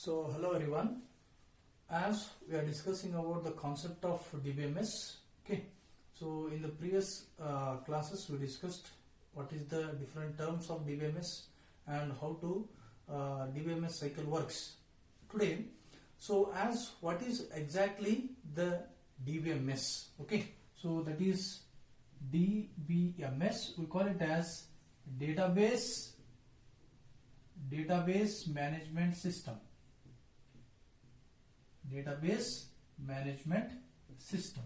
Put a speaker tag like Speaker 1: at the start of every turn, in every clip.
Speaker 1: So hello everyone. As we are discussing about the concept of DBMS, okay. So in the previous classes we discussed what is the different terms of DBMS and how to DBMS cycle works. Today, so as what is exactly the DBMS? Okay. So that is DBMS. We call it as database management system. Database management system,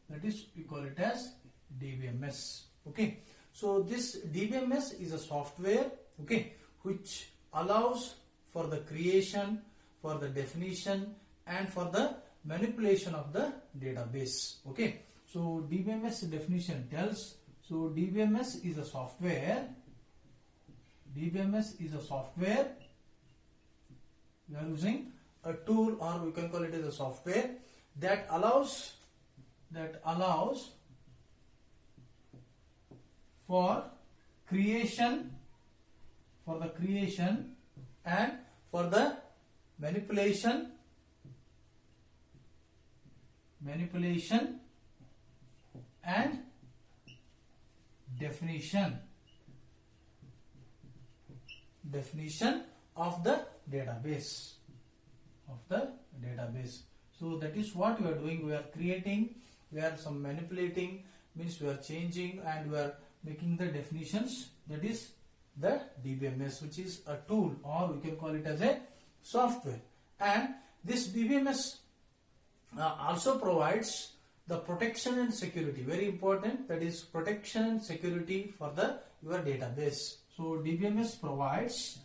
Speaker 1: that is we call it as DBMS. Okay, so this DBMS is a software, okay, which allows for the creation, for the definition and for the manipulation of the database. Okay, so DBMS definition tells, so DBMS is a software we are using a tool, or we can call it as a software that allows for creation and for the manipulation and definition of the database. So that is what we are doing. We are creating, we are some manipulating, means we are changing and we are making the definitions. That is the DBMS, which is a tool, or we can call it as a software. And this DBMS also provides the protection and security, very important, that is protection and security for your database. So DBMS provides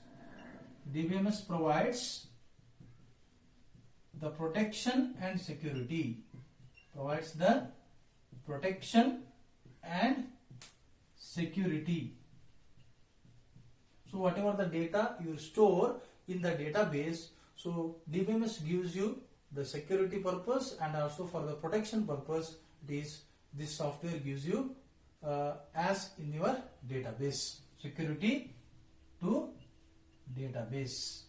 Speaker 1: the protection and security, provides the protection and security. So whatever the data you store in the database, so DBMS gives you the security purpose and also for the protection purpose. This software gives you as in your database, security to database.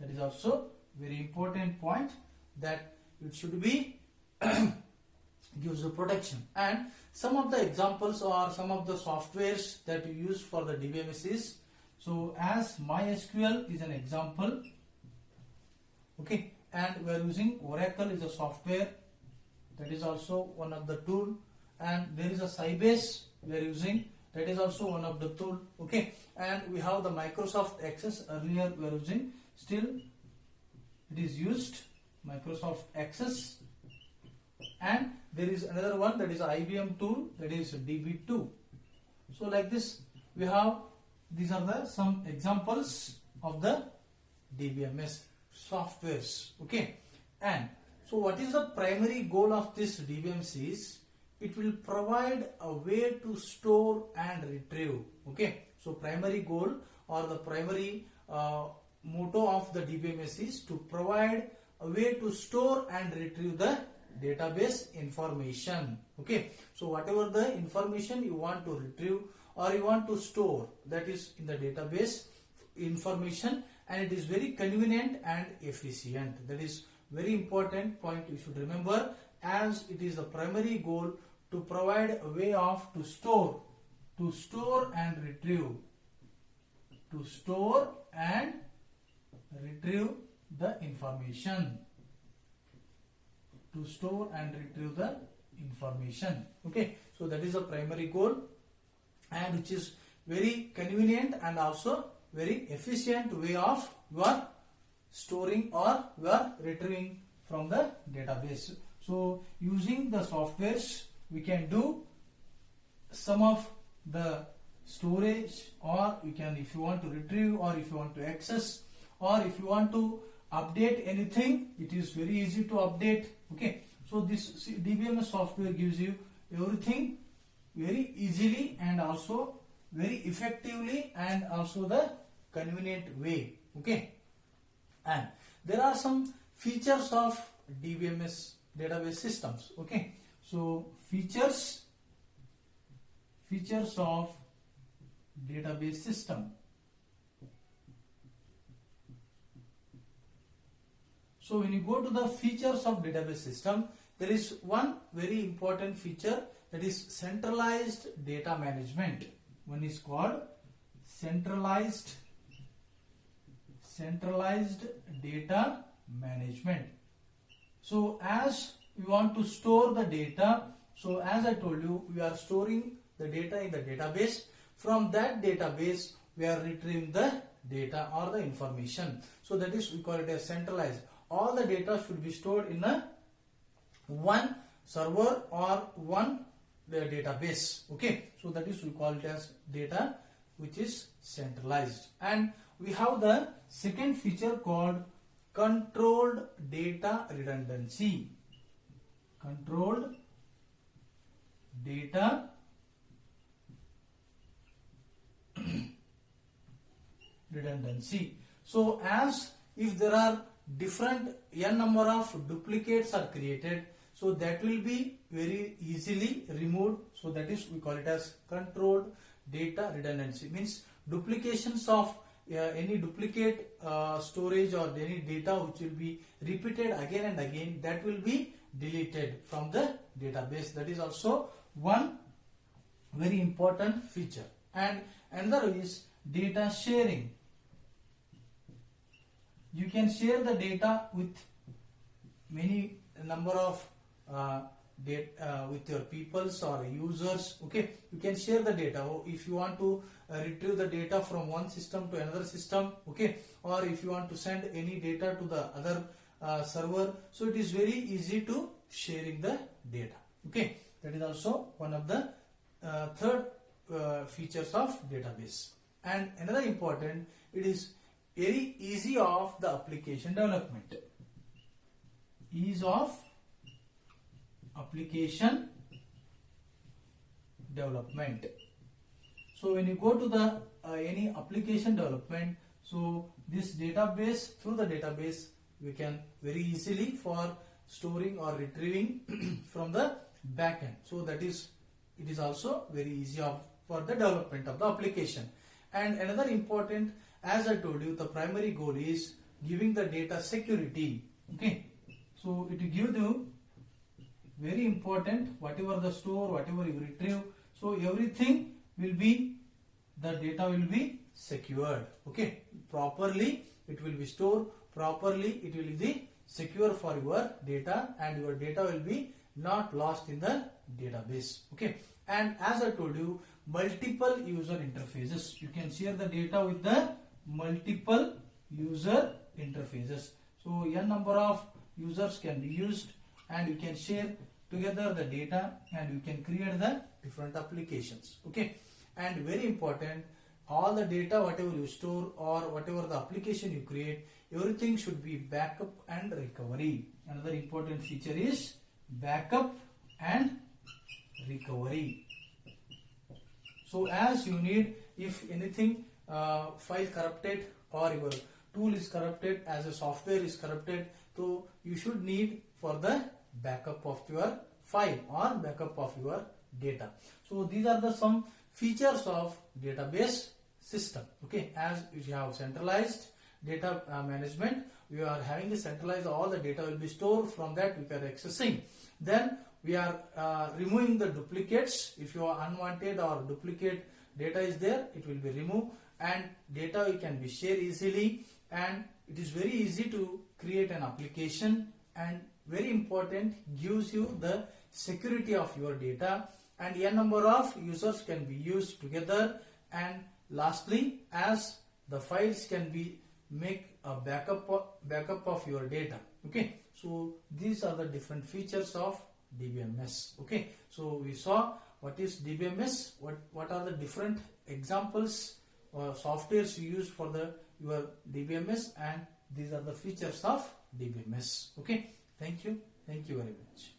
Speaker 1: That is also very important point, that it should be gives you protection. And some of the examples or some of the softwares that you use for the DBMS is, so as MySQL is an example, okay, and we are using Oracle is a software, that is also one of the tool, and there is a Sybase we are using, that is also one of the tool, okay, and we have the Microsoft Access, earlier we are using, still it is used, Microsoft Access, and there is another one, that is IBM tool, that is DB2. So like this we have, these are some examples of the DBMS softwares, okay. And so what is the primary goal of this DBMS is, it will provide a way to store and retrieve, okay. So primary goal or the primary motto of the DBMS is to provide a way to store and retrieve the database information, okay. So whatever the information you want to retrieve or you want to store, that is in the database information, and it is very convenient and efficient. That is very important point you should remember, as it is the primary goal to provide a way of to store and retrieve the information, okay. So that is the primary goal, and which is very convenient and also very efficient way of you are storing or you are retrieving from the database. So using the softwares we can do some of the storage, or you can, if you want to retrieve or if you want to access or if you want to update anything, it is very easy to update, okay. So this DBMS software gives you everything very easily and also very effectively and also the convenient way, okay. And there are some features of DBMS database systems, okay. So features of database system. So when you go to the features of database system, there is one very important feature, that is centralized data management. One is called centralized data management. So as we want to store the data, so as I told you, we are storing the data in the database. From that database, we are retrieving the data or the information. So that is, we call it as centralized. All the data should be stored in a one server or one database. Okay, so that is, we call it as data which is centralized. And we have the second feature called controlled data redundancy. Controlled data redundancy. So as if there are different n number of duplicates are created, so that will be very easily removed. So that is, we call it as controlled data redundancy. Means duplications of any duplicate storage or any data which will be repeated again and again, that will be deleted from the database. That is also one very important feature. And another is data sharing. You can share the data with many number of with your peoples or users. Okay, you can share the data. If you want to retrieve the data from one system to another system, okay, or if you want to send any data to the other server, so it is very easy to sharing the data. Okay, that is also one of the third features of database. And another important, it is very easy of the application development. Ease of application development. So when you go to the any application development, so this database, through the database, we can very easily for storing or retrieving from the backend. So that is, it is also very easy for the development of the application. And another important, as I told you, the primary goal is giving the data security. Okay, so it will give you very important, whatever the store, whatever you retrieve, so everything will be, the data will be secured. Okay, properly it will be stored, properly it will be secure for your data, and your data will be not lost in the database. Okay, and as I told you, multiple user interfaces. You can share the data with the multiple user interfaces. So n number of users can be used, and you can share together the data, and you can create the different applications. Okay, and very important, all the data whatever you store or whatever the application you create, everything should be backup and recovery. Another important feature is backup and recovery. So as you need, if anything file corrupted or your tool is corrupted, as a software is corrupted, so you should need for the backup of your file or backup of your data. So these are the some features of database system. Okay, as you have centralized data management, we are having a centralized, all the data will be stored, from that we are accessing. Then we are removing the duplicates. If your unwanted or duplicate data is there, it will be removed, and data you can be shared easily, and it is very easy to create an application, and very important, gives you the security of your data, and n number of users can be used together, and lastly, as the files can be make a backup of your data. Okay, so these are the different features of DBMS. Okay, so we saw what is DBMS, what are the different examples or softwares you use for your DBMS, and these are the features of DBMS. Okay, thank you very much.